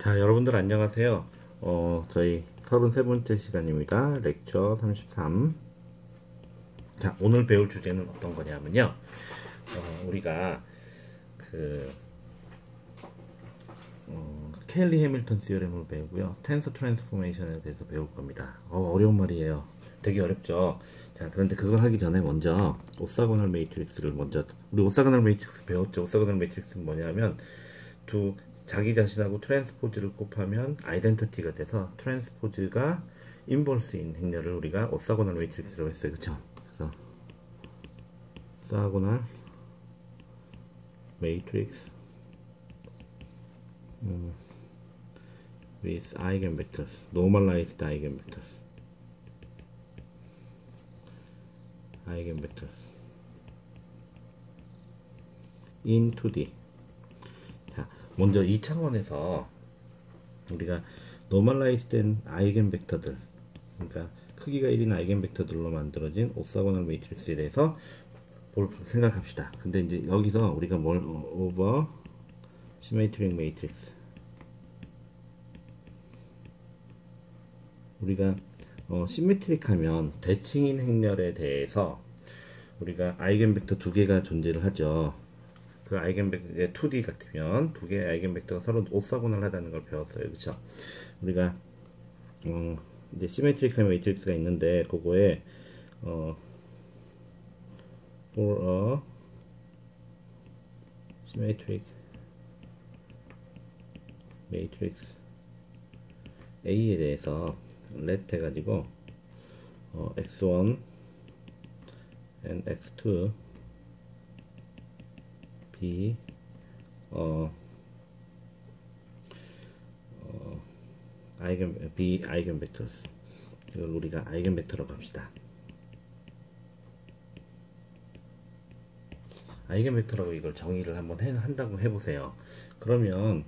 자, 여러분들 안녕하세요. 저희 33번째 시간입니다. 렉처 33. 자, 오늘 배울 주제는 어떤 거냐면요. 우리가 그 켈리 해밀턴 시어렘을 배우고요. 텐서 트랜스포메이션에 대해서 배울 겁니다. 어려운 말이에요. 되게 어렵죠. 자, 그런데 그걸 하기 전에 먼저 오사고널 매트릭스를 우리 오사고널 매트릭스 배웠죠. 오사고널 매트릭스는 뭐냐면 자기 자신하고 트랜스포즈를 곱하면 아이덴티티가 돼서 트랜스포즈가 인버스인 행렬을 우리가 오사고널 매트릭스라고 했어요. 그쵸? 그래서 오사고널 매트릭스 with eigenvectors, normalized eigenvectors in 2D. 자, 먼저 이 차원에서 우리가 normalized 된 아이겐벡터들, 그러니까 크기가 1인 아이겐벡터들로 만들어진 오사고널 매트릭스에 대해서 생각합시다. 근데 이제 여기서 우리가 over symmetric matrix, 우리가 시메트릭 하면 대칭인 행렬에 대해서 우리가 아이겐벡터 두 개가 존재를 하죠. 그 아이겐벡터 2D 같으면 두 개의 아이겐벡터가 서로 오사고널 하다는 걸 배웠어요. 그쵸? 우리가 이제 시메트릭한 매트릭스가 있는데 그거에 for a symmetric matrix A에 대해서 let 해가지고 x1 and x2 be eigenvectors, 이걸 우리가 아이겐벡터라고 합시다. 아이겐벡터라고 이걸 정의를 한번 한다고 해보세요. 그러면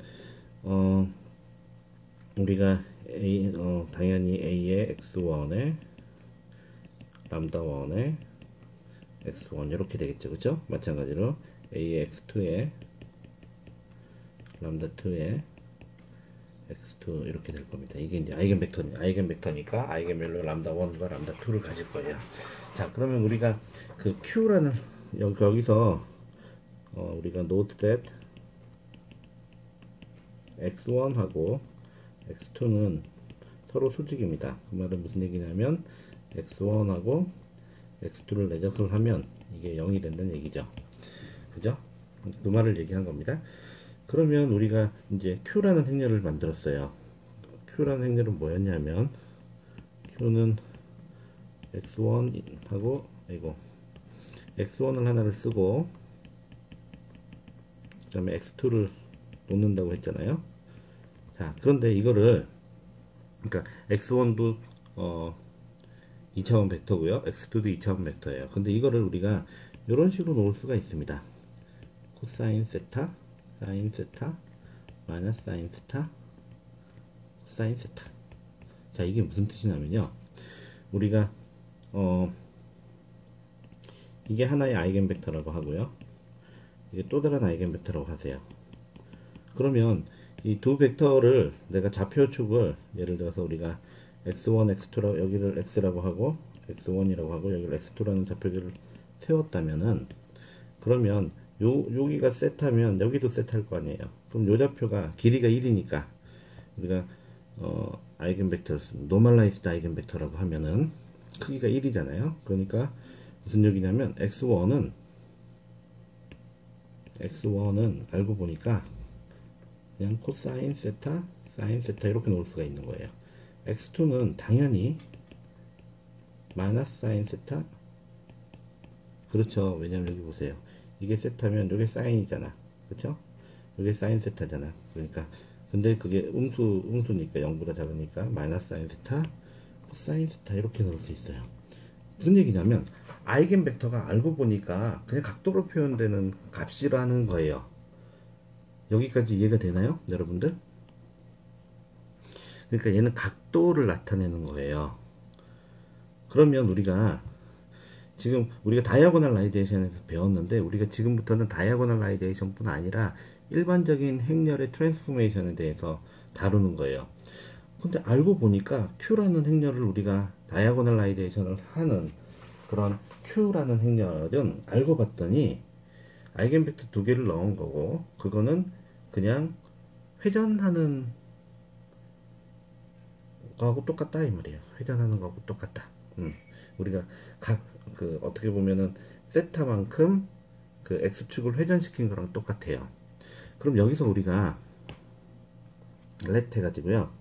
우리가 당연히 A의 x1에 람다1에 x1 이렇게 되겠죠. 그죠? 마찬가지로 A의 x2에 람다2에 x2 이렇게 될 겁니다. 이게 이제 아이겐벡터니까 아이겐밸류 람다1과 람다2를 가질 거예요. 자, 그러면 우리가 그 Q라는 여기서 우리가 note that x1하고 x2는 서로 수직입니다. 그 말은 무슨 얘기냐면 x1하고 x2를 내접을 하면 이게 0이 된다는 얘기죠. 그죠? 그 말을 얘기한 겁니다. 그러면 우리가 이제 Q라는 행렬을 만들었어요. Q라는 행렬은 뭐였냐면 Q는 x1하고 x1을 하나를 쓰고 그 다음에 x2를 놓는다고 했잖아요. 자, 그런데 이거를 그러니까 x1도 2차원 벡터고요, x2도 2차원 벡터예요. 근데 이거를 우리가 이런 식으로 놓을 수가 있습니다. 코사인 세타, 사인 세타, 마이너스 사인 세타, 코사인 세타. 자, 이게 무슨 뜻이냐면요, 우리가 이게 하나의 아이겐벡터라고 하고요, 이게 또 다른 아이겐벡터라고 하세요. 그러면 이 두 벡터를 내가 좌표축을 예를 들어서 우리가 x1, x2라고 여기를 x라고 하고 x1이라고 하고 여기를 x2라는 좌표를 세웠다면은, 그러면 여기가 셋하면 여기도 셋할 거 아니에요. 그럼 요 좌표가 길이가 1이니까 우리가 아이겐벡터 노멀라이즈드 아이겐벡터라고 하면은 크기가 1이잖아요. 그러니까 무슨 얘기냐면 x1은 알고 보니까 그냥 코사인 세타, 사인 세타 이렇게 놓을 수가 있는 거예요. x2는 당연히 마이너스 사인 세타. 그렇죠. 왜냐면 여기 보세요. 이게 세타면 이게 사인이잖아. 그렇죠? 이게 사인 세타잖아. 그러니까 근데 그게 음수니까 0보다 작으니까 마이너스 사인 세타, 코사인 세타 이렇게 넣을 수 있어요. 무슨 얘기냐면 아이겐벡터가 알고 보니까 그냥 각도로 표현되는 값이라는 거예요. 여기까지 이해가 되나요, 여러분들? 그러니까 얘는 각도를 나타내는 거예요. 그러면 우리가 지금 우리가 다이아고널 라이제이션에서 배웠는데, 우리가 지금부터는 다이아고널 라이제이션 뿐 아니라 일반적인 행렬의 트랜스포메이션에 대해서 다루는 거예요. 근데 알고 보니까 Q라는 행렬을 우리가 다이아고널라이제이션을 하는 그런 Q라는 행렬은 알고 봤더니 아이겐벡터 두 개를 넣은 거고, 그거는 그냥 회전하는 거하고 똑같다 이 말이에요. 회전하는 거하고 똑같다. 우리가 어떻게 보면은 세타만큼 그 x축을 회전시킨 거랑 똑같아요. 그럼 여기서 우리가 let 해가지고요,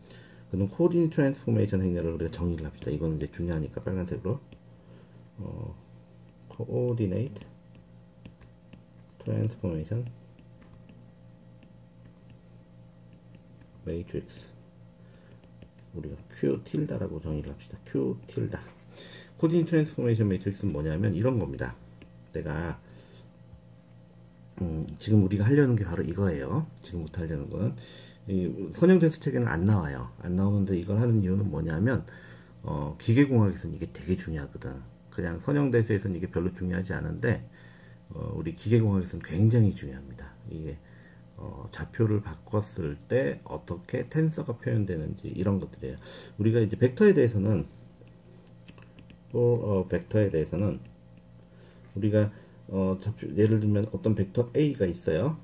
그럼 코디네이트 트랜스포메이션 행렬을 우리가 정의를 합시다. 이거는 이제 중요하니까 빨간색으로 코디네이트 트랜스포메이션 매트릭스, 우리가 Q 틸다라고 정의를 합시다. Q 틸다. 코디네이트 트랜스포메이션 매트릭스는 뭐냐면 이런 겁니다. 내가 지금 우리가 하려는 게 바로 이거예요. 지금부터 하려는 건 이 선형대수 책에는 안 나와요. 안 나오는데 이걸 하는 이유는 뭐냐면 기계공학에서는 이게 되게 중요하거든. 그냥 선형대수에서는 이게 별로 중요하지 않은데 우리 기계공학에서는 굉장히 중요합니다. 이게 좌표를 바꿨을 때 어떻게 텐서가 표현되는지 이런 것들이에요. 우리가 이제 벡터에 대해서는 벡터에 대해서는 우리가 예를 들면 어떤 벡터 A가 있어요.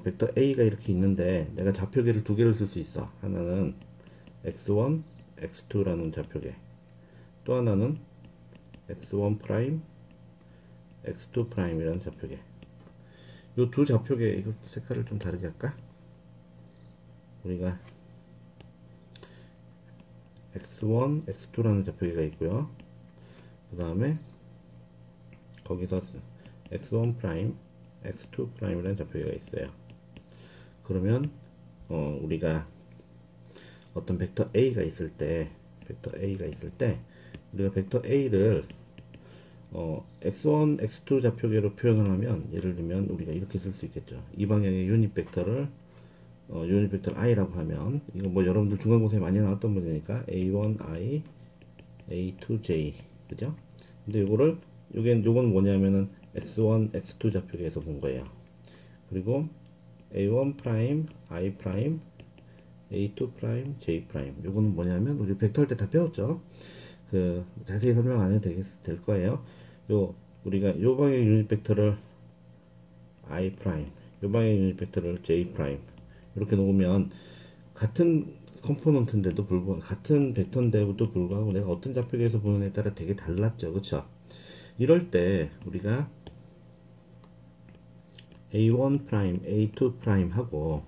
벡터 A가 이렇게 있는데 내가 좌표계를 두 개를 쓸 수 있어. 하나는 x1, x2라는 좌표계, 또 하나는 x1 프라임, x2 프라임이라는 좌표계. 이 두 좌표계, 이거 색깔을 좀 다르게 할까? 우리가 x1, x2라는 좌표계가 있고요. 그 다음에 거기서 x1 프라임, x2 프라임이라는 좌표계가 있어요. 그러면 우리가 어떤 벡터 A가 있을 때 우리가 벡터 A를 x1, x2 좌표계로 표현을 하면, 예를 들면 우리가 이렇게 쓸 수 있겠죠. 이 방향의 유닛 벡터를 유닛 벡터 i라고 하면, 이거 뭐 여러분들 중간고사에 많이 나왔던 문제니까 a1i, a2j, 그죠? 근데 요건 뭐냐면은 x1, x2 좌표계에서 본 거예요. 그리고 a1 프라임, i 프라임, a2 프라임, j 프라임. 요거는 뭐냐면 우리 벡터 할 때 다 배웠죠. 자세히 설명 안 해도 될 거예요. 우리가 요 방향의 유닛 벡터를 i 프라임, 요 방향의 유닛 벡터를 j 프라임 이렇게 놓으면 같은 컴포넌트인데도 불구하고, 같은 벡터인데도 불구하고 내가 어떤 좌표계에서 보느냐에 따라 되게 달랐죠. 그쵸? 이럴 때 우리가 a1 프라임, a2 프라임 하고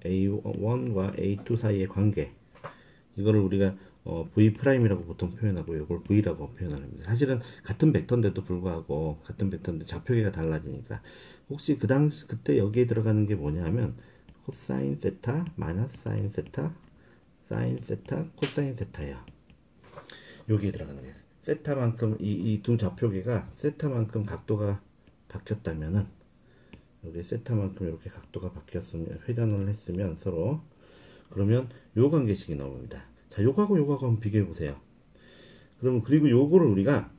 a1과 a2 사이의 관계, 이거를 우리가 v 프라임이라고 보통 표현하고 이걸 v라고 표현합니다. 사실은 같은 벡터인데도 불구하고, 같은 벡터인데 좌표계가 달라지니까, 혹시 그때 여기에 들어가는 게 뭐냐면 코사인 세타, 마이너스 사인 세타, 사인 세타, 코사인 세타예요. 여기에 들어가는 게, 세타만큼 이 두 좌표계가 세타만큼 각도가 바뀌었다면은, 여기 세타만큼 이렇게 각도가 바뀌었으면, 회전을 했으면 서로, 그러면 요 관계식이 나옵니다. 자, 요거하고 한번 비교해 보세요. 그러면 그리고 요거를 우리가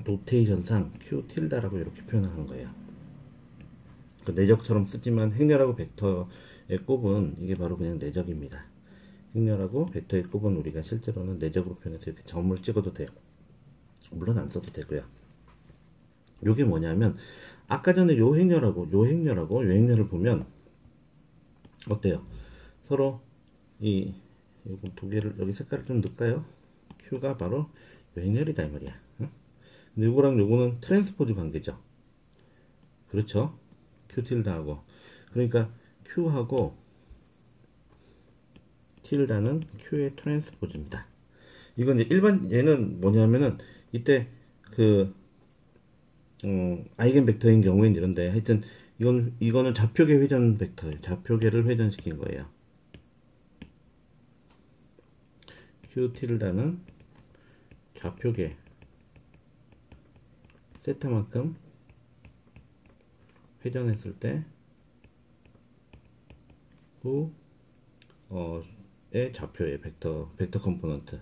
노테이션상 q 틸다라고 이렇게 표현하는 거예요. 그 내적처럼 쓰지만 행렬하고 벡터의 곱은 이게 바로 그냥 내적입니다. 행렬하고 벡터의 곱은 우리가 실제로는 내적으로 표현해서 이렇게 점을 찍어도 돼요. 물론 안 써도 되고요. 요게 뭐냐면 아까 전에 요 행렬하고 요 행렬을 보면 어때요? 서로 요거 두 개를, 여기 색깔을 좀 넣을까요? Q가 바로 요 행렬이다 이 말이야. 근데 요거랑 요거는 트랜스포즈 관계죠. 그렇죠? Q 틸다하고, 그러니까 Q하고 틸다는 Q의 트랜스포즈입니다. 이건 이제 얘는 뭐냐면은 이때 아이겐 벡터인 경우엔 이런데, 하여튼 이거는 좌표계 회전 벡터예요. 좌표계를 회전시킨 거예요. Q 틸다는 좌표계 세타만큼 회전했을 때 후의 좌표의 벡터 컴포넌트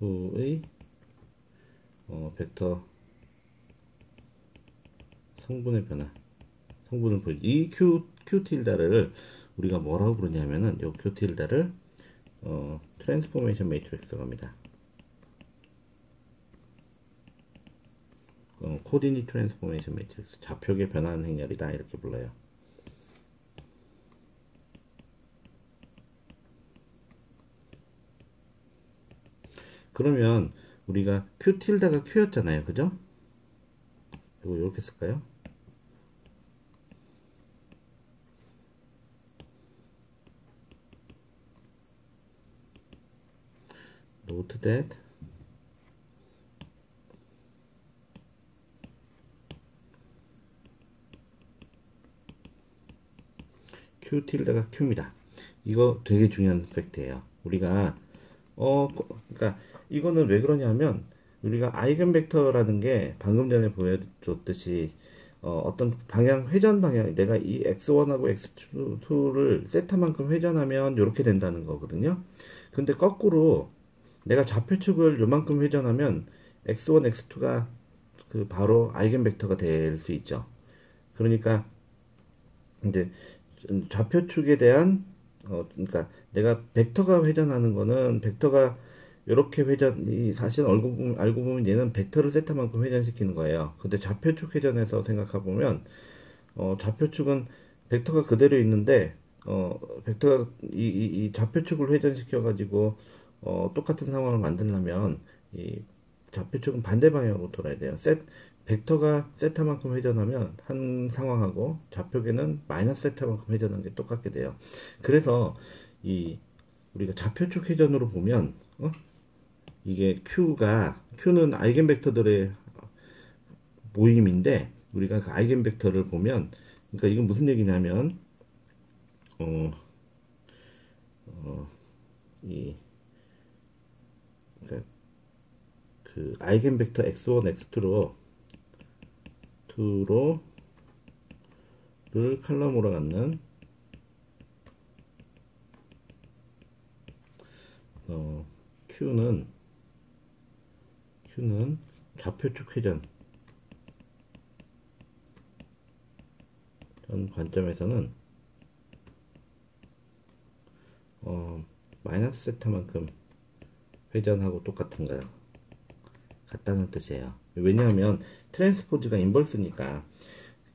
후의 벡터 성분의 변화, 성분을 보여. 이 Q 틸다를 우리가 뭐라고 부르냐면은 요 Q 틸다를 트랜스포메이션 매트릭스라고 합니다. 코디니 트랜스포메이션 매트릭스, 좌표계 변화하는 행렬이다, 이렇게 불러요. 그러면 우리가 Q 틸다가 Q였잖아요, 그죠? 이거 이렇게 쓸까요? Note that Q 틸다가 Q입니다. 이거 되게 중요한 팩트예요. 우리가 그러니까 이거는 왜 그러냐면 우리가 아이겐 벡터라는 게 방금 전에 보여줬듯이 어떤 방향 회전 방향, 내가 이 x1하고 x2를 세타만큼 회전하면 이렇게 된다는 거거든요. 근데 거꾸로 내가 좌표축을 요만큼 회전하면 x1, x2가 그 바로 아이겐 벡터가 될 수 있죠. 그러니까 이제 좌표축에 대한 그러니까 내가 벡터가 회전하는 거는 벡터가 이렇게 회전이 사실 알고 보면 얘는 벡터를 세타만큼 회전시키는 거예요. 근데 좌표축 회전에서 생각해 보면 좌표축은 벡터가 그대로 있는데 벡터가 이 좌표축을 회전시켜 가지고 똑같은 상황을 만들려면 이 좌표축은 반대 방향으로 돌아야 돼요. 벡터가 세타만큼 회전하면 한 상황하고 좌표계는 마이너스 세타만큼 회전하는 게 똑같게 돼요. 그래서 이 우리가 좌표축 회전으로 보면 이게 Q는 아이겐 벡터들의 모임인데 우리가 그 아이겐 벡터를 보면 그러니까 이건 무슨 얘기냐면 그러니까 그 아이겐 벡터 x1, x2를 칼럼으로 갖는 Q는 좌표축 회전 전 관점에서는 마이너스 세타만큼 회전하고 똑같은 거예요. 같다는 뜻이에요. 왜냐하면 트랜스포즈가 인버스니까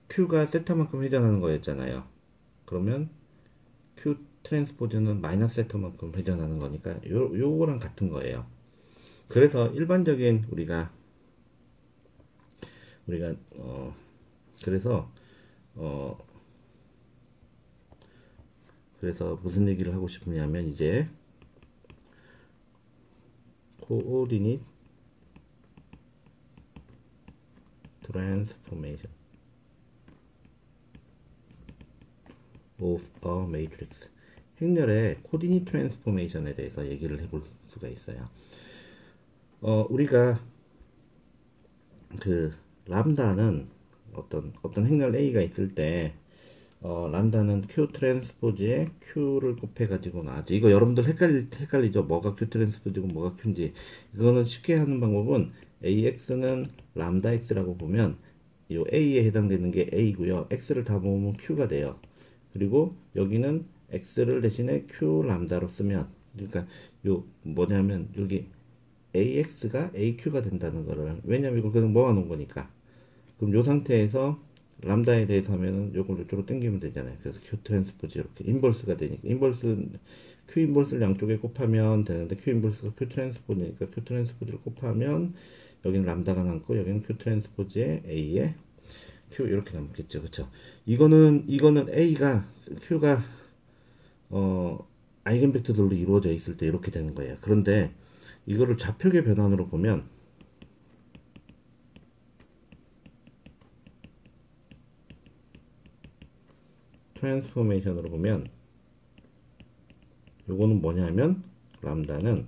Q가 세타만큼 회전하는 거였잖아요. 그러면 Q 트랜스포즈는 마이너스 세타만큼 회전하는 거니까 요거랑 같은 거예요. 그래서 일반적인 우리가 그래서 무슨 얘기를 하고 싶으냐면 이제 coordinate transformation of a matrix, 행렬의 코디니 트랜스포메이션에 대해서 얘기를 해볼 수가 있어요. 우리가 그 람다는 어떤 행렬 A가 있을 때 람다는 Q 트랜스포즈에 Q를 곱해가지고 나왔죠. 이거 여러분들 헷갈리죠? 뭐가 Q 트랜스포즈고 뭐가 Q인지. 이거는 쉽게 하는 방법은 AX는 람다 X라고 보면 이 A에 해당되는 게 A고요. X를 다 모으면 Q가 돼요. 그리고 여기는 X를 대신에 Q 람다로 쓰면, 그러니까 요 뭐냐면 여기 AX가 AQ가 된다는 거를, 왜냐면 이걸 그냥 모아놓은 거니까. 그럼 요 상태에서 람다에 대해서 하면은 요걸 이쪽으로 당기면 되잖아요. 그래서 Q 트랜스포즈 이렇게 인버스가 되니까 Q 인버스를 양쪽에 곱하면 되는데 Q 인버스가 Q 트랜스포즈니까 Q 트랜스포즈를 곱하면 여기는 람다가 남고 여기는 Q 트랜스포즈에 A에 Q 이렇게 남겠죠. 그쵸? 이거는 A가 Q가 아이겐 벡터들로 이루어져 있을 때 이렇게 되는 거예요. 그런데 이거를 좌표계 변환으로 보면 트랜스포메이션으로 보면 요거는 뭐냐면 람다는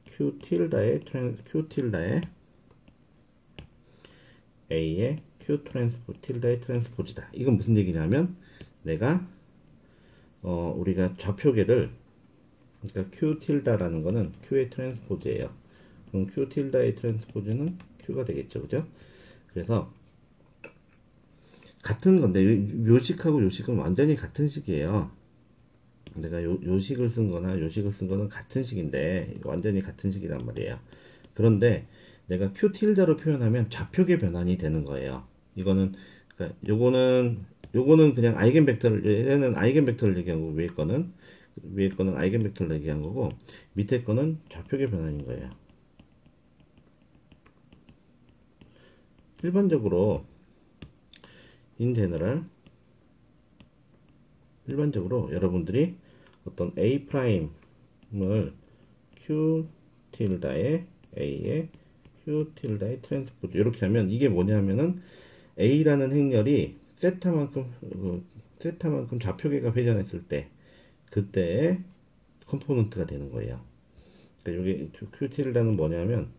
Q 틸다의 A의 Q 틸다의 트랜스포즈다. 이건 무슨 얘기냐면 내가 우리가 좌표계를, 그러니까 Q 틸다라는 거는 Q의 트랜스포즈예요. 그럼 Q 틸다의 트랜스포즈는 Q가 되겠죠. 그죠? 그래서 같은 건데 요식하고 요식은 완전히 같은 식이에요. 내가 요식을 쓴 거나 요식을 쓴 거는 같은 식인데 완전히 같은 식이란 말이에요. 그런데 내가 q 틸다로 표현하면 좌표계 변환이 되는 거예요. 이거는 그러니까 요거는 그냥 아이겐벡터를, 얘는 아이겐벡터를 얘기한 거고, 위에 거는 아이겐벡터를 얘기한 거고, 밑에 거는 좌표계 변환인 거예요. 일반적으로 일반적으로 여러분들이 어떤 A 프라임을 Q 틸다의 A의 Q 틸다의 트랜스포즈 이렇게 하면 이게 뭐냐면은 A라는 행렬이 세타만큼 좌표계가 회전했을 때 그때의 컴포넌트가 되는 거예요. 그러니까 여기 Q 틸다는 뭐냐면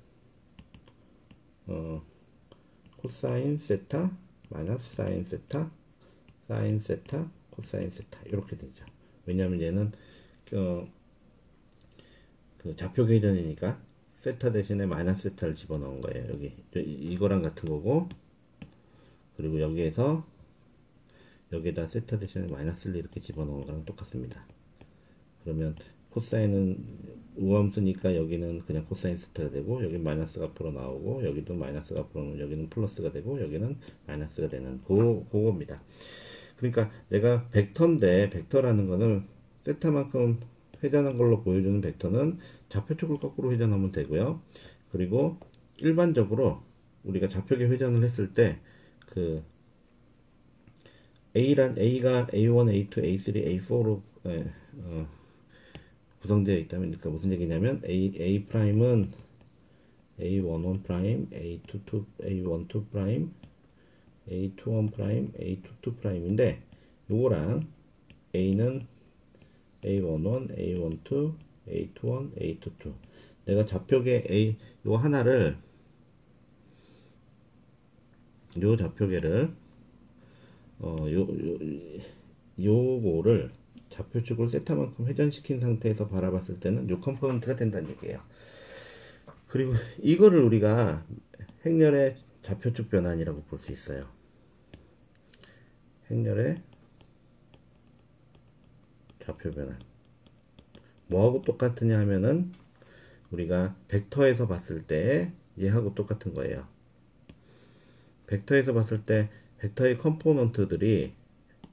코사인 세타 마이너스 사인 세타 사인 세타 코사인 세타 이렇게 되죠. 왜냐하면 얘는 그 좌표계 회전이니까 세타 대신에 마이너스 세타를 집어넣은 거예요. 여기 이거랑 같은 거고, 그리고 여기에다 세타 대신에 마이너스를 이렇게 집어넣은 거랑 똑같습니다. 그러면 코사인은 우함수니까 여기는 그냥 코사인 세타가 되고, 여기 마이너스가 앞으로 나오고, 여기도 마이너스가 앞으로 나오고, 여기는 플러스가 되고, 여기는 마이너스가 되는 그겁니다. 그러니까 내가 벡터인데, 벡터라는 거는 세타만큼 회전한 걸로 보여주는 벡터는 좌표축을 거꾸로 회전하면 되고요. 그리고 일반적으로 우리가 좌표계 회전을 했을 때 그 A가 A1, A2, A3, A4로 구성되어 있다면, 그러니까 무슨 얘기냐면 A 프라임은 A11 프라임, A12 프라임, A21 프라임, A22 프라임인데, 요거랑 A는 A11, A12, A21, A22. 내가 좌표계 요 좌표계를 요거를 좌표축을 세타만큼 회전시킨 상태에서 바라봤을 때는 요 컴포넌트가 된다는 얘기예요. 그리고 이거를 우리가 행렬의 좌표축 변환이라고 볼 수 있어요. 행렬의 좌표 변환. 뭐하고 똑같으냐 하면은 우리가 벡터에서 봤을 때 얘하고 똑같은 거예요. 벡터에서 봤을 때 벡터의 컴포넌트들이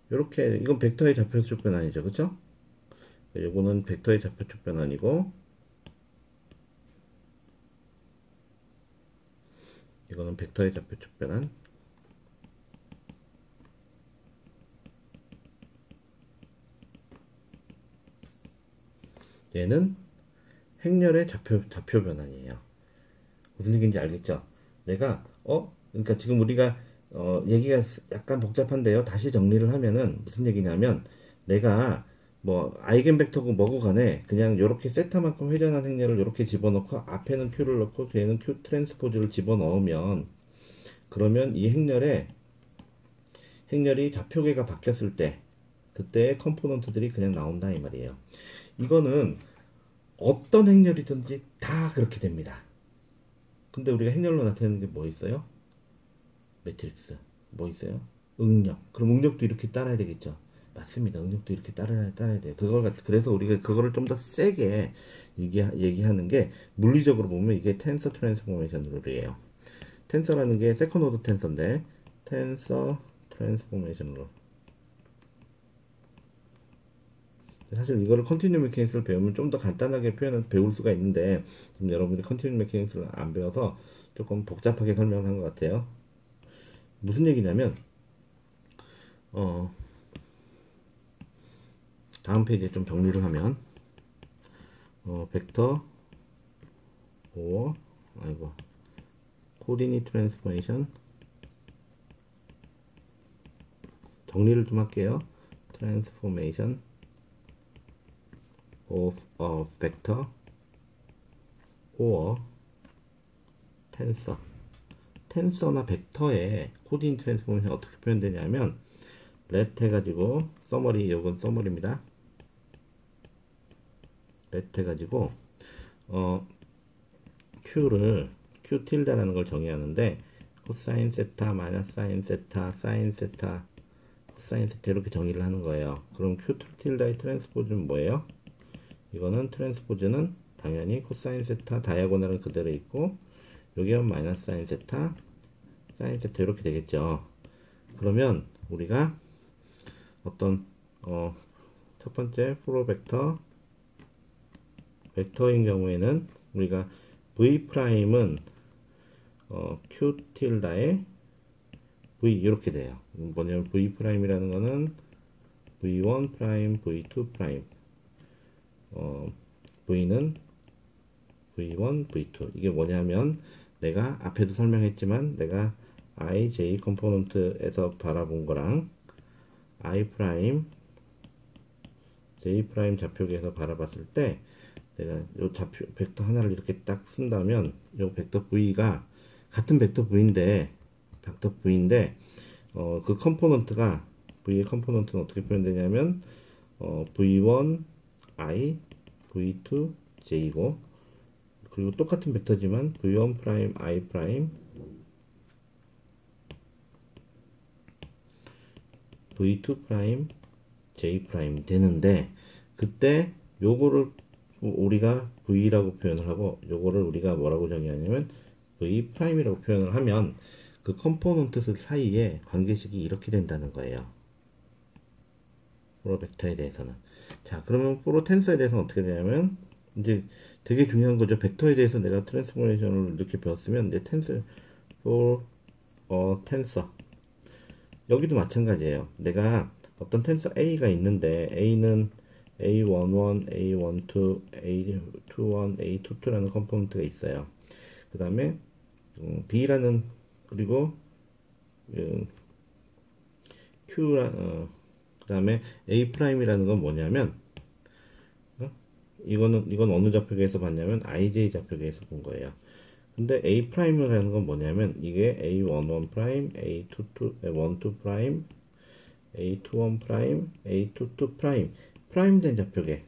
이렇게, 이건 벡터의 좌표축 변환이죠, 그쵸? 요거는 벡터의 좌표축 변환이고, 이거는 벡터의 좌표축 변환. 얘는 행렬의 좌표 변환이에요. 무슨 얘기인지 알겠죠? 내가 그러니까 지금 우리가 얘기가 약간 복잡한데요. 다시 정리를 하면은 무슨 얘기냐면, 내가 뭐 아이겐벡터고 뭐고 간에 그냥 요렇게 세타만큼 회전한 행렬을 요렇게 집어넣고 앞에는 Q를 넣고 뒤에는 Q 트랜스포즈를 집어넣으면, 그러면 이 행렬이 좌표계가 바뀌었을 때 그때의 컴포넌트들이 그냥 나온다 이 말이에요. 이거는 어떤 행렬이든지 다 그렇게 됩니다. 근데 우리가 행렬로 나타내는 게 뭐 있어요? 매트릭스. 뭐 있어요? 응력. 그럼 응력도 이렇게 따라야 되겠죠? 맞습니다. 응력도 이렇게 따라야 돼요. 그래서 우리가 그거를 좀 더 세게 얘기하는 게, 물리적으로 보면 이게 텐서 트랜스포메이션 룰이에요. 텐서라는 게 세컨 오더 텐서인데, 텐서 트랜스포메이션 룰. 사실 이거를 컨티뉴 메케닉스를 배우면 좀 더 간단하게 배울 수가 있는데, 지금 여러분들이 컨티뉴 메케닉스를 안 배워서 조금 복잡하게 설명한 것 같아요. 무슨 얘기냐면, 다음 페이지에 좀 정리를 하면, 벡터 코디네이트 트랜스포메이션 정리를 좀 할게요. 트랜스포메이션 of a vector or tensor. 텐서나 벡터의 코디네이트 트랜스포메이션 어떻게 표현되냐면, let 해가지고 서머리, 요건 서머리입니다. let 해가지고 Q 틸다라는 걸 정의하는데, 코사인 세타 마이너스 사인 세타 사인 세타 코사인 세타 이렇게 정의를 하는 거예요. 그럼 Q 틸다의 트랜스포즈는 뭐예요? 이거는 트랜스포즈는 당연히 코사인 세타 다이아고널은 그대로 있고 여기는 마이너스 사인 세타 사인 세타 이렇게 되겠죠. 그러면 우리가 어떤 첫 번째 프로 벡터인 경우에는 우리가 V 프라임은 Q 틸다의 V 이렇게 돼요. 뭐냐면 V 프라임이라는 거는 V1 프라임, V2 프라임, V는 V1, V2 이게 뭐냐면 내가 앞에도 설명했지만 내가 I, J 컴포넌트에서 바라본 거랑 I 프라임, J 프라임 좌표계에서 바라봤을 때 내가 요 좌표 벡터 하나를 이렇게 딱 쓴다면 요 벡터 V가 같은 벡터 V인데 그 컴포넌트가 V의 컴포넌트는 어떻게 표현되냐면 V1 I, V2 J이고 그리고 똑같은 벡터지만 V1 프라임 I 프라임 V2 프라임 J 프라임 되는데 그때 요거를 우리가 V라고 표현을 하고 요거를 우리가 뭐라고 정의하냐면 V 프라임이라고 표현을 하면 그 컴포넌트 사이에 관계식이 이렇게 된다는 거예요. 프로 벡터에 대해서는. 자, 그러면 프로 텐서에 대해서는 어떻게 되냐면 이제 되게 중요한 거죠. 벡터에 대해서 내가 트랜스포메이션을 이렇게 배웠으면 이제 텐서 여기도 마찬가지예요. 내가 어떤 텐서 A가 있는데 A는 A11, A12, A21, A22라는 컴포넌트가 있어요. 그 다음에 B라는 그리고 Q라 그 다음에 A 프라임이라는 건 뭐냐면 이건 어느 좌표계에서 봤냐면 IJ 좌표계에서 본 거예요. 근데 A 프라임이라는 건 뭐냐면 이게 A11 프라임, A12 프라임, A21 프라임, A22 프라임 프라임된 좌표계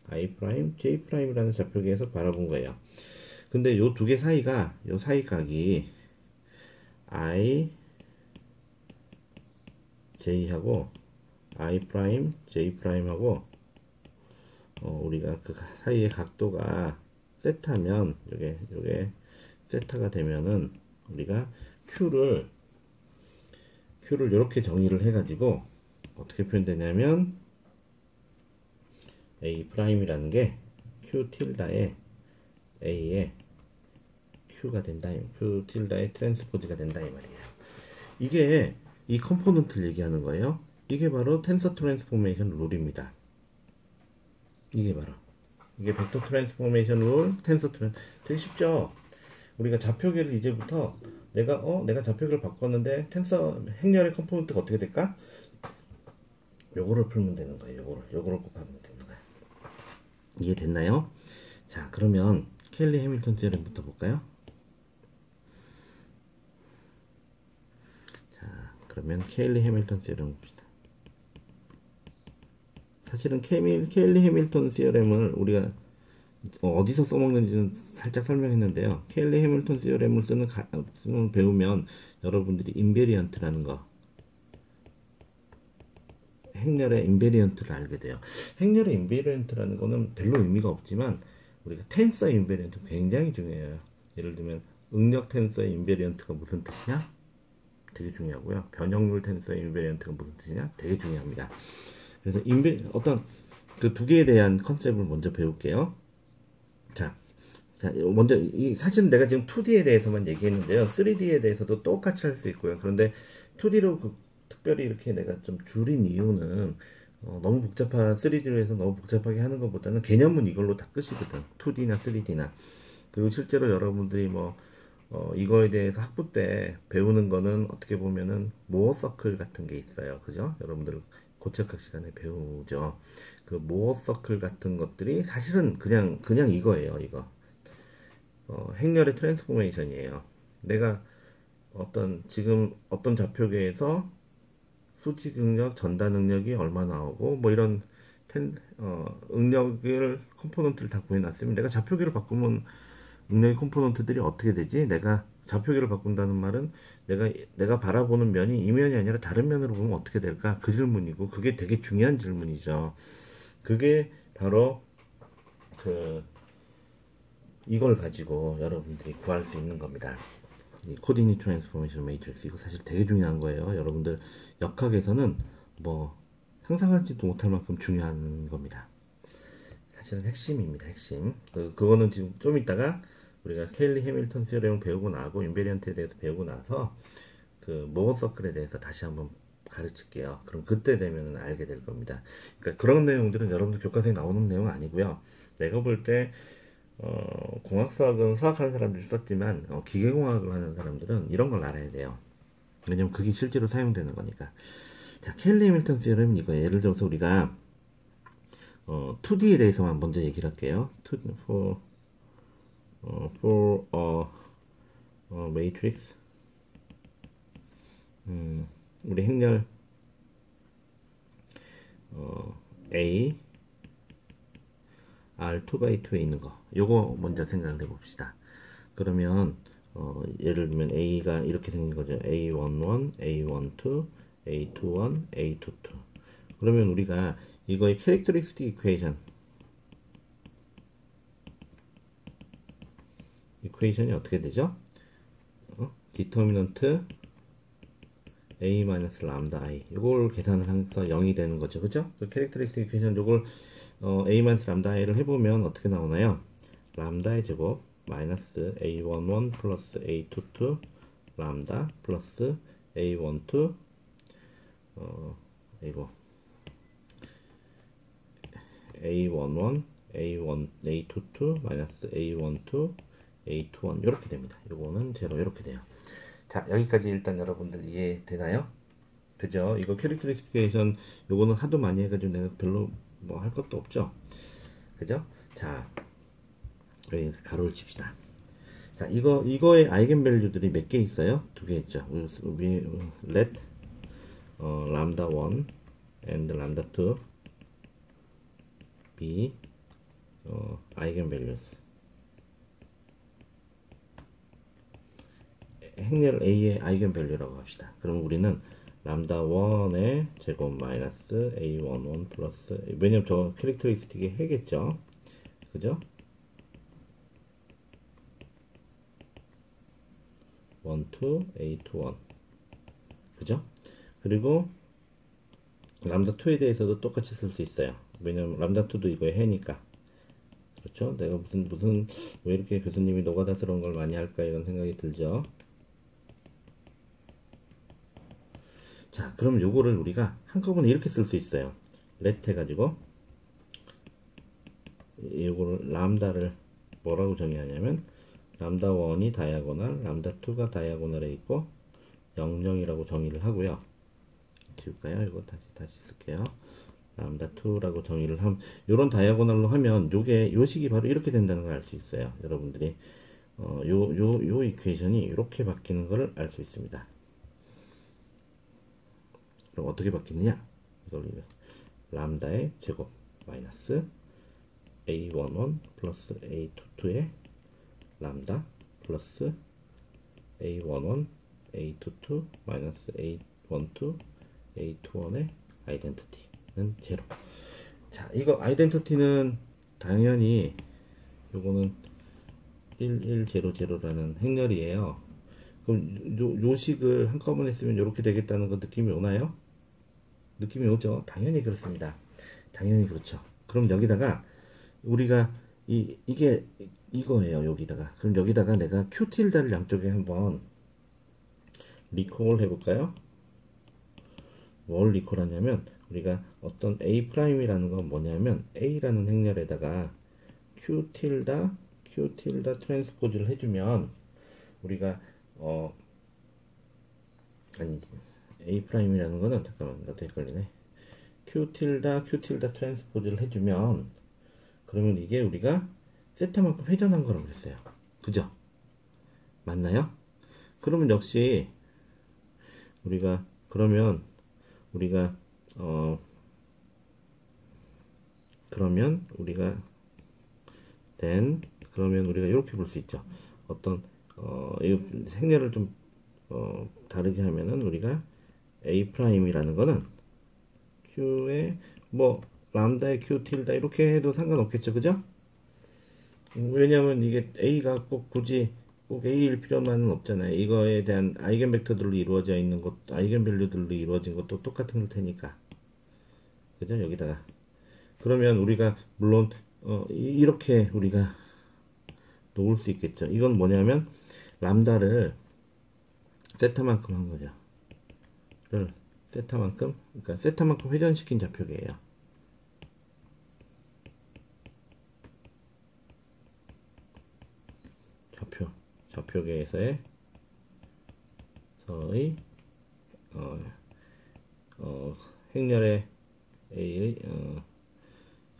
I 프라임, J 프라임이라는 좌표계에서 바라본 거예요. 근데 요 두 개 사이가 요 사이각이 I J하고 I 프라임, J 프라임하고 우리가 그 사이의 각도가 세타면 요게 세타가 되면은 우리가 Q를 이렇게 정의를 해가지고 어떻게 표현되냐면 A 프라임이라는 게 Q 틸다의 A의 Q가 된다, Q 틸다의 트랜스포즈가 된다 이 말이에요. 이게 이 컴포넌트를 얘기하는 거예요. 이게 바로 텐서 트랜스포메이션 룰입니다. 이게 벡터 트랜스포메이션 룰, 텐서 되게 쉽죠? 우리가 좌표계를 이제부터 내가 좌표계를 바꿨는데 텐서 행렬의 컴포넌트가 어떻게 될까? 요거를 풀면 되는 거예요. 요거를 꼭 하면 되는 거예요. 이해됐나요? 자, 그러면 켈리 해밀턴 시어렘부터 볼까요? 자, 그러면 켈리 해밀턴 시어렘 봅시다. 사실은 켈리 해밀턴 시어렘을 우리가 어디서 써먹는지는 살짝 설명했는데요. 켈리 해밀턴 시어렘을 쓰는 배우면 여러분들이 인베리언트라는 거, 행렬의 인베리언트를 알게 돼요. 행렬의 인베리언트라는 거는 별로 의미가 없지만 우리가 텐서의 인베리언트 굉장히 중요해요. 예를 들면 응력 텐서의 인베리언트가 무슨 뜻이냐? 되게 중요하고요. 변형률 텐서의 인베리언트가 무슨 뜻이냐? 되게 중요합니다. 그래서 어떤 그 두 개에 대한 컨셉을 먼저 배울게요. 자, 먼저 사실은 내가 지금 2D에 대해서만 얘기했는데요. 3D에 대해서도 똑같이 할 수 있고요. 그런데 2D로 특별히 이렇게 내가 좀 줄인 이유는 너무 복잡한 3D로 해서 너무 복잡하게 하는 것보다는 개념은 이걸로 다 끝이거든. 2D나 3D나. 그리고 실제로 여러분들이 이거에 대해서 학부 때 배우는 거는 어떻게 보면은 모어 서클 같은 게 있어요. 그죠? 여러분들 고체학학 시간에 배우죠. 그 모어 서클 같은 것들이 사실은 그냥 이거예요. 이거. 행렬의 트랜스포메이션이에요. 내가 지금 어떤 좌표계에서 수직 응력, 전단 응력이 얼마 나오고 뭐 이런 응력을 컴포넌트를 다 구해놨으면 내가 좌표계를 바꾸면 응력의 컴포넌트들이 어떻게 되지? 내가 좌표계를 바꾼다는 말은 내가 바라보는 면이 이 면이 아니라 다른 면으로 보면 어떻게 될까? 그 질문이고, 그게 되게 중요한 질문이죠. 그게 바로 그 이걸 가지고 여러분들이 구할 수 있는 겁니다. 이 코디니 트랜스포메이션 매트릭스, 이거 사실 되게 중요한 거예요. 여러분들 역학에서는 뭐 상상하지도 못할 만큼 중요한 겁니다. 사실은 핵심입니다. 핵심. 그거는 지금 좀 이따가 우리가 케일리 해밀턴 시어렘을 배우고 나고 인베리언트에 대해서 배우고 나서 그 모어 서클에 대해서 다시 한번 가르칠게요. 그럼 그때 되면 알게 될 겁니다. 그러니까 그런 내용들은 여러분들 교과서에 나오는 내용 아니고요. 내가 볼 때 공학수학은 수학하는 사람들이 썼지만 기계공학을 하는 사람들은 이런 걸 알아야 돼요. 왜냐면 그게 실제로 사용되는 거니까. 자, 케일리 해밀턴 시어렘은 이거 예를 들어서 우리가 2D에 대해서만 먼저 얘기를 할게요. For a matrix, 우리 행렬 A R2x2에 있는 거, 요거 먼저 생각을 해봅시다. 그러면 예를 들면 A가 이렇게 생긴 거죠. A11, A12, A21, A22. 그러면 우리가 이거의 캐릭터리스틱 이퀘이션이 어떻게 되죠? 디터미넌트 A-람다 I, 요걸 계산을 해서 0이 되는 거죠. 그죠? 그 캐릭터리스틱 이퀘이션 요걸 A-람다 I를 해보면 어떻게 나오나요? 람다의 제곱 마이너스 A11 플러스 A22 람다 플러스 A12 이거 A11 A22 마이너스 A12 A21 이렇게 됩니다. 요거는 제로 이렇게 돼요. 자, 여기까지 일단 여러분들 이해되나요? 그죠? 이거 캐릭터리스티케이션 요거는 하도 많이 해가지고 내가 별로 뭐 할 것도 없죠? 그죠? 자, 여기 가로를 칩시다. 자, 이거의 아이겐밸류들이 몇 개 있어요? 두 개 있죠. let 람다 1 and 람다 2 be eigenvalues. 행렬 A의 아이겐밸류라고 합시다. 그럼 우리는 람다 1의 제곱 마이너스 A11 플러스, 왜냐면 저 캐릭터리스틱이 해겠죠. 그죠? 1, 2, A21. 그죠? 그리고 람다 2에 대해서도 똑같이 쓸 수 있어요. 왜냐면 람다 2도 이거에 해니까. 그렇죠? 내가 무슨 왜 이렇게 교수님이 노가다스러운 걸 많이 할까 이런 생각이 들죠. 자, 그럼 요거를 우리가 한꺼번에 이렇게 쓸 수 있어요. let 해가지고 요거를 람다를 뭐라고 정의하냐면 람다 1이 다이아고널, 람다 2가 다이아고널에 있고 00이라고 정의를 하고요. 지울까요? 이거 다시 쓸게요. 람다 2라고 정의를 하면, 요런 다이아고널로 하면 요 식이 바로 이렇게 된다는 걸 알 수 있어요. 여러분들이 요 이퀘이션이 이렇게 바뀌는 걸 알 수 있습니다. 그럼 어떻게 바뀌느냐? 이걸 람다의 제곱 마이너스 A11 플러스 A22의 람다 플러스 A11 A22 마이너스 A12 A21의 아이덴티티는 제로. 자, 이거 아이덴티티는 당연히 요거는 1100라는 행렬이에요. 그럼 요 식을 한꺼번에 쓰면 이렇게 되겠다는 거 느낌이 오나요? 느낌이 오죠? 당연히 그렇습니다. 당연히 그렇죠. 그럼 여기다가 우리가 이게 이거예요. 여기다가. 그럼 여기다가 내가 q 틸다를 양쪽에 한번 리콜 해볼까요? 뭘 리콜하냐면 우리가 어떤 A'이라는 건 뭐냐면 A라는 행렬에다가 q 틸다 트랜스포즈를 해주면 우리가 아니지, A'이라는 거는 잠깐만 나도 헷갈리네. q 틸다 트랜스포즈를 해주면 그러면 이게 우리가 세타만큼 회전한 거라고 그랬어요. 그죠? 맞나요? 그러면 역시 우리가 그러면 우리가 그러면 우리가 이렇게 볼 수 있죠. 어떤 이 행렬을 좀 다르게 하면은 우리가 A 프라임이라는 거는 Q에 뭐 람다에 Q 틸다 이렇게 해도 상관없겠죠, 그죠? 왜냐면 이게 A가 꼭 굳이 꼭 A일 필요만은 없잖아요. 이거에 대한 아이겐 벡터들로 이루어져 있는 것, 아이겐 밸류들로 이루어진 것도 똑같은 테니까, 그죠? 여기다가 그러면 우리가 물론 이렇게 우리가 놓을 수 있겠죠. 이건 뭐냐면 람다를 세타만큼 한 거죠. 를 세타만큼, 그러니까 세타만큼 회전시킨 좌표계예요. 좌표계에서의 행렬의 A의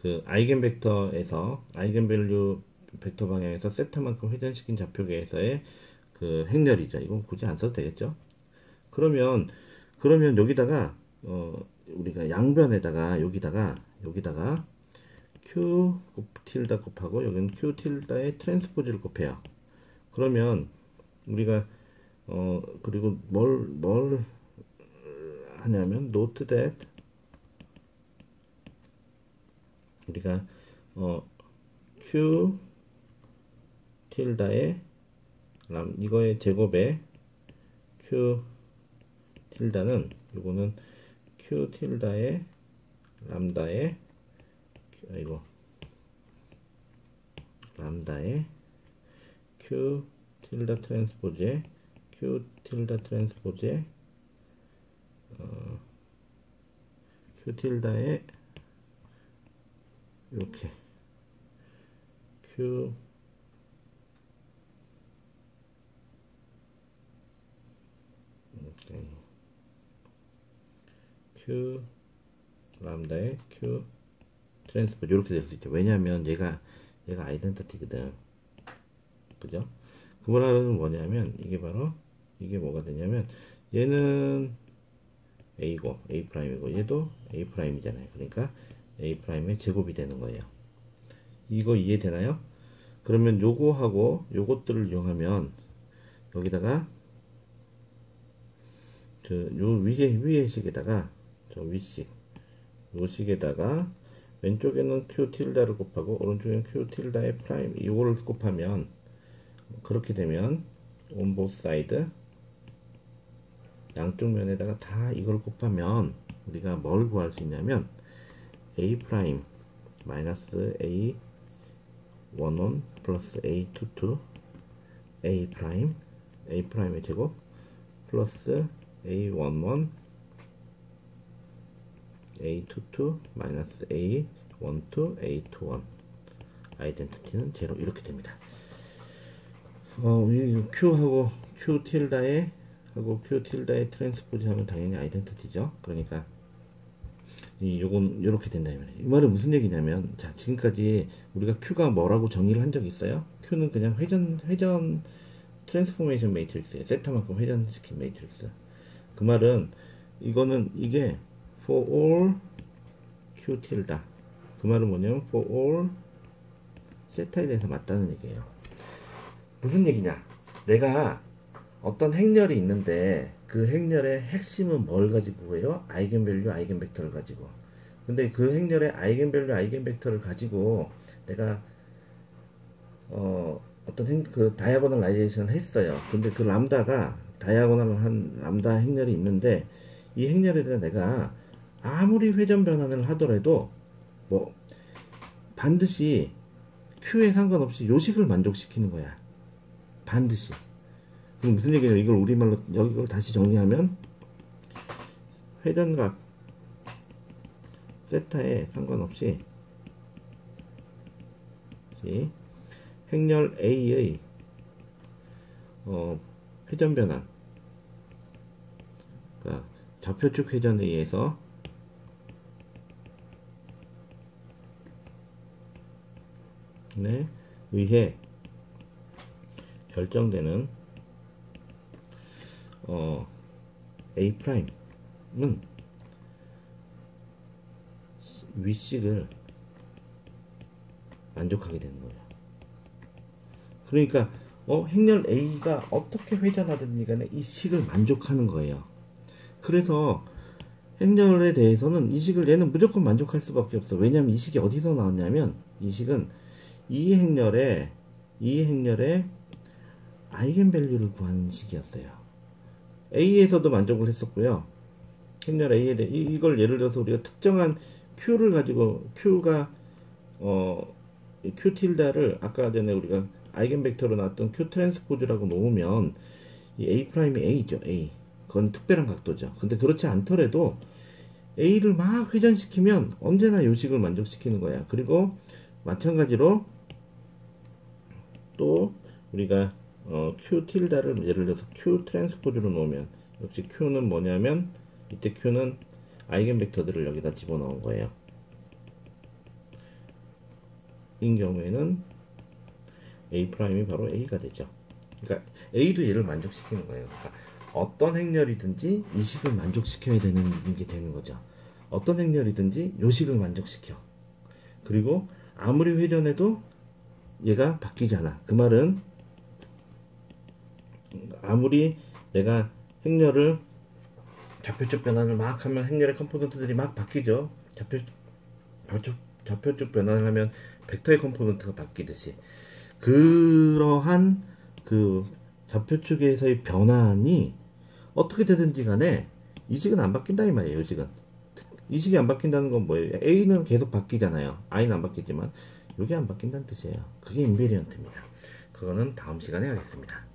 그 아이겐 벡터에서 아이겐 밸류 벡터 방향에서 세타만큼 회전시킨 좌표계에서의 그 행렬이죠. 이건 굳이 안 써도 되겠죠. 그러면 여기다가 우리가 양변에다가 여기다가 Q 틸다 곱하고 여기는 Q 틸다의 트랜스포즈를 곱해요. 그러면 우리가 그리고 뭘 하냐면 note that 우리가 Q 틸다의 이거의 제곱에 Q 틸다는 요거는 Q 틸다의 람다의 람다의 Q 틸다 트랜스포즈의 Q 틸다 트랜스포즈의 Q 틸다의 이렇게 Q Q 람다의 Q 트랜스포즈 이렇게 될 수 있죠. 왜냐하면 얘가 아이덴티티거든. 그죠? 그 말은 뭐냐면 이게 뭐가 되냐면 얘는 A고 A 프라임이고 얘도 A 프라임이잖아요. 그러니까 A 프라임의 제곱이 되는 거예요. 이거 이해되나요? 그러면 요거하고 요것들을 이용하면 여기다가 요 위에 식에다가 저 윗식 요 식에다가 왼쪽에는 Q 틸다를 곱하고 오른쪽에는 Q 틸다의 프라임 이거를 곱하면 그렇게 되면 on both side 양쪽 면에다가 다 이걸 곱하면 우리가 뭘 구할 수 있냐면 A 프라임 마이너스 A 11 플러스 A 22 A 프라임의 제곱 플러스 A 11 A 22 마이너스 A 12 A 21 아이덴티티는 제로 이렇게 됩니다. Q하고 Q 틸다의 트랜스포즈 하면 당연히 아이덴티티죠. 그러니까 요건 요렇게 된다 이 말이에요. 이 말은 무슨 얘기냐면 자 지금까지 우리가 Q가 뭐라고 정의를 한 적이 있어요? Q는 그냥 회전 트랜스포메이션 매트릭스예요. 세타만큼 회전시킨 매트릭스. 그 말은 이게 for all Q 틸다. 그 말은 뭐냐면 for all 세타에 대해서 맞다는 얘기예요. 무슨 얘기냐? 내가 어떤 행렬이 있는데 그 행렬의 핵심은 뭘 가지고 해요? 아이겐밸류, 아이겐벡터를 가지고. 근데 그 행렬의 아이겐밸류, 아이겐벡터를 가지고 내가 어떤 그 다이아고널라이제이션을 했어요. 근데 그 람다가 다이아고널한 람다 행렬이 있는데 이 행렬에 대해 내가 아무리 회전 변환을 하더라도 뭐 반드시 Q에 상관없이 요식을 만족시키는 거야. 반드시. 그럼 무슨 얘기냐? 이걸 우리말로 이걸 다시 정리하면 회전각 세타에 상관없이 행렬 A의 회전 변환, 그러니까 좌표축 회전에 의해서 의해 결정되는 A 프라임은 윗식을 만족하게 되는 거예요. 그러니까 행렬 A가 어떻게 회전하든지 간에 이 식을 만족하는 거예요. 그래서 행렬에 대해서는 이 식을 얘는 무조건 만족할 수밖에 없어. 왜냐면 이 식이 어디서 나왔냐면 이 식은 이 행렬의 아이겐밸류를 구하는 식이었어요. A에서도 만족을 했었고요. 행렬 A에 대해 이걸 예를 들어서 우리가 특정한 Q를 가지고 Q가 Q 틸다를 아까 전에 우리가 아이겐벡터로 나왔던 Q 트랜스포즈라고 놓으면 이 A 프라임이 A죠. A. 그건 특별한 각도죠. 근데 그렇지 않더라도 A를 막 회전시키면 언제나 요식을 만족시키는 거야. 그리고 마찬가지로 또 우리가 Q 틸다를 예를 들어서 Q 트랜스포즈로 놓으면 역시 Q는 뭐냐면 이때 Q는 아이겐벡터들을 여기다 집어넣은 거예요. 인 경우에는 A 프라임이 바로 A가 되죠. 그러니까 A도 얘를 만족시키는 거예요. 그러니까 어떤 행렬이든지 이 식을 만족시켜야 되는 게 되는 거죠. 어떤 행렬이든지 요 식을 만족시켜. 그리고 아무리 회전해도 얘가 바뀌지 않아. 그 말은 아무리 내가 행렬을 좌표쪽 변환을 막 하면 행렬의 컴포넌트들이 막 바뀌죠. 좌표쪽 변환을 하면 벡터의 컴포넌트가 바뀌듯이 그러한 그 좌표쪽에서의 변환이 어떻게 되든지 간에 이 식은 안 바뀐다 이 말이에요. 이 식은 이 식이 안 바뀐다는 건 뭐예요? A는 계속 바뀌잖아요. I는 안 바뀌지만 이게 안 바뀐다는 뜻이에요. 그게 인베리언트입니다. 그거는 다음 시간에 하겠습니다.